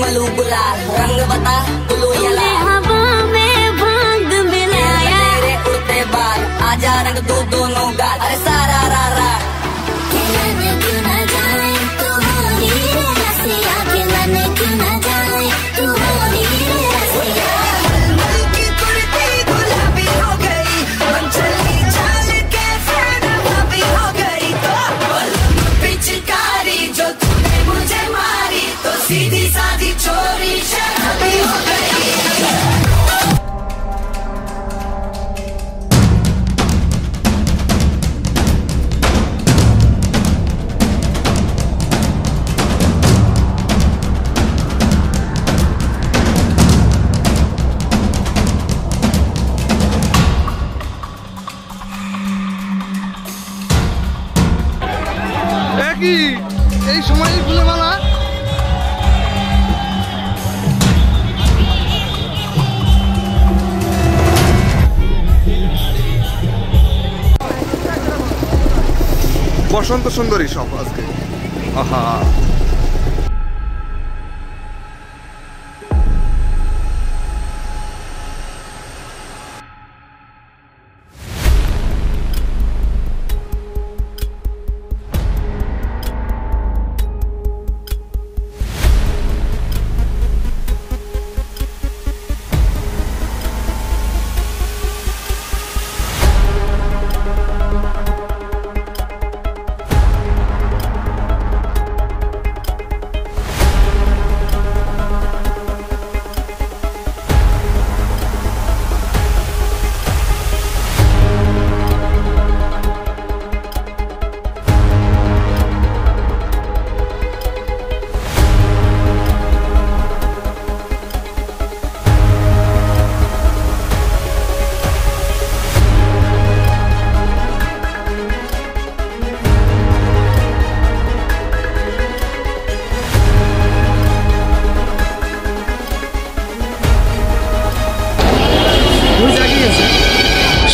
मलू गुलाल रंग बता कुलू यला हवा में भांग मिलाया तेरे उड़ते बाल आजा रंग दो दोनों गाल अरे सारा रा रा क्यों ना जाए तू होली रसिया क्यों ना जाए तू होली रसिया की कुर्ती गुलाबी हो गई मंचली चाल के फैन भाभी हो गई तो पिचकारी जो तूने मुझे मारी तो सीधी सादी चोरी शराबी हो गई এই সময় ফুলে মালা বসন্ত সুন্দরী সব আজকে আহা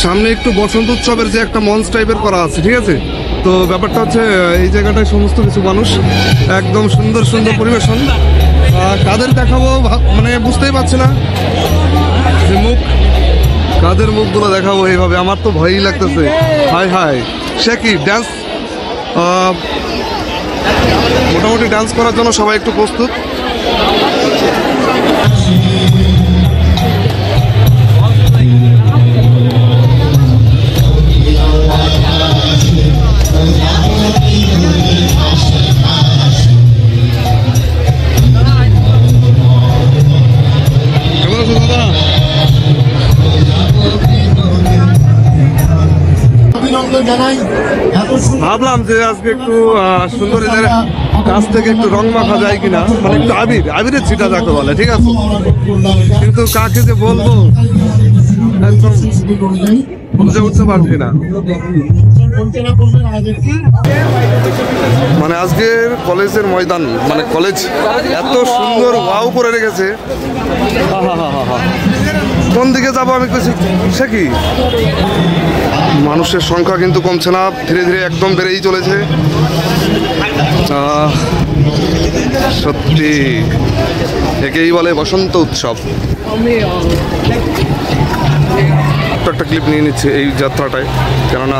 সামনে একটু বসন্ত উৎসবের যে একটা মঞ্চ টাইপের করা আছে, ঠিক আছে। তো ব্যাপারটা হচ্ছে এই জায়গাটায় সমস্ত কিছু মানুষ একদম সুন্দর সুন্দর পরিবেশন। কাদের দেখাবো মানে বুঝতেই পারছি না যে মুখ কাদের মুখগুলো দেখাবো এইভাবে, আমার তো ভয়ই লাগতেছে। হাই হাই সে কি ড্যান্স, মোটামুটি ডান্স করার জন্য সবাই একটু প্রস্তুত। ভাবলাম যে আজকে একটু সুন্দরীদের কাছ থেকে একটু রং মাখা যায় কিনা, মানে একটু আবিরের ছিটা যাকে বলে, ঠিক আছে। কিন্তু কাকে যে বলবো একদম বুঝে উঠতে পারছি না। মানে আজকের কলেজের ময়দান, মানে কলেজ এত সুন্দর ওয়াও করে রেখেছে। কোন দিকে যাবো আমি কিছু, সে কি মানুষের সংখ্যা কিন্তু কমছে না, ধীরে ধীরে একদম বেড়েই চলেছে। সত্যি একেই বলে বসন্ত উৎসব। একটা ক্লিপ নিয়ে নিচ্ছে এই যাত্রাটায়, কেননা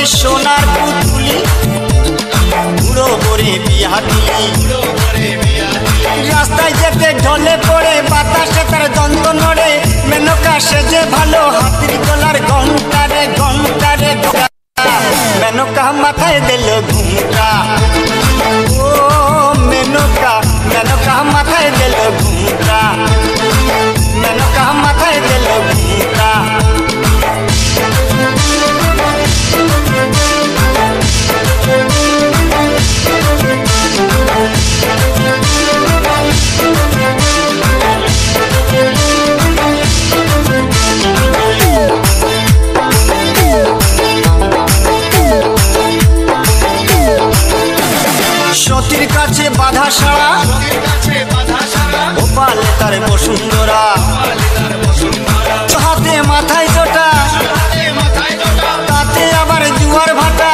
করে সোনার পুতুলি বুড়ো করে বিয়া দিলি রাস্তায় যেতে ঢলে পড়ে বাতাসে তার দ্বন্দ্ব নড়ে মেনকা সেজে ভালো হাতির গলার ঘন্টারে ঘন্টারে মেনকা মাথায় দিল ঘুমটা ও মেনকা মেনকা মাথায় দিল ঘুমটা মেনকা মাথায় দিল ঘুমটা সতীর কাছে বাধা সারা গোপালে তার বসুন্ধরা হাতে মাথায় জোটা তাতে আবার জুয়ার ভাটা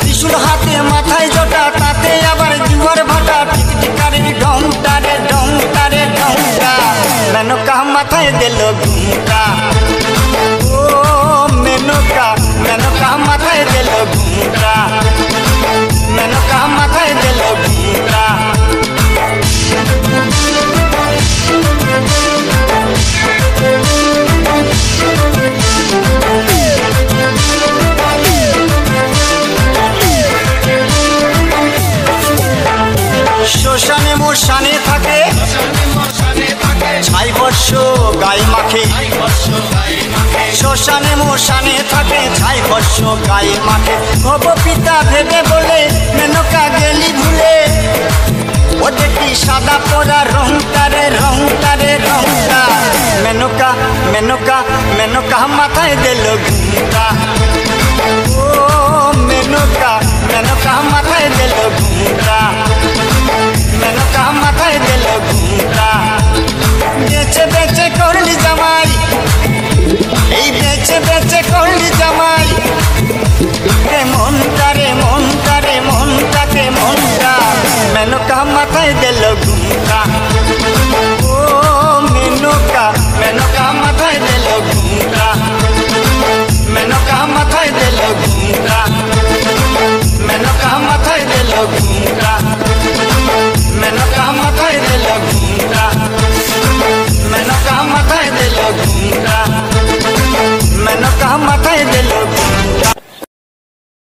ত্রিশূল হাতে মাথায় জোটা তাতে আবার জুয়ার ভাটা টিকটিকারের ঢংটারে ঢংটারে ঢংটা মেনকা মাথায় দিল ঘুমটা ও মেনকা মেনকা মাথায় দিল ঘুমটা মেনকা মাথায় দিল ঘুমটা শ্মশানে মোশানে থাকে ছাই বর্ষ গায়ে মাখে শ্মশানে মোশানে থাকে ছাই বর্ষ গায়ে মাখে ভব পিতা ভেবে বলে মেনকা গেলি ভুলে ও দেখি সাদা পরা রংটারে রংটারে রংটা মেনকা মেনকা মেনকা মাথায় দিল ঘুমটা ও মেনকা মেনকা মাথায় দিল ঘুমটা মেনকা মাথায় দিল ঘুমটা বেচে বেচে করলি জামাই এই বেচে বেচে করলি জামাই